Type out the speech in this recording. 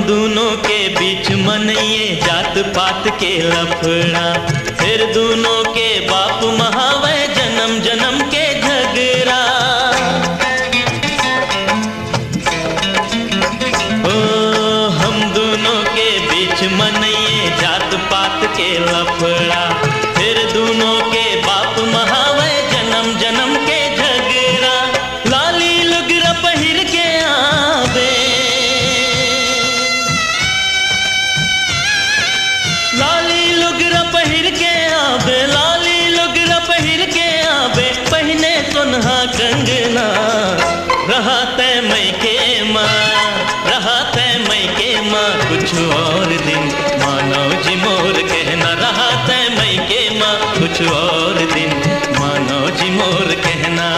दोनों के बीच मनइए जात पात के लफड़ा, फिर दोनों के बाप महावे जन्म जन्म के झगड़ा। ओ हम दोनों के बीच मनइए जात पात के लफड़ा, फिर दोनों के बाप महावे जन्म जन्म के झगड़ा। लाली लुगरा पहिर के आवे, लाली लुगरा पहिर के आवे, लाली लुगरा पहिर के आवे, पहने सुनहा कंगना। रहा तय मई के माँ, रहा तय मई के माँ कुछ और दिन, मानव जी मोर कहना। रहा तय मई के माँ कुछ और दिन।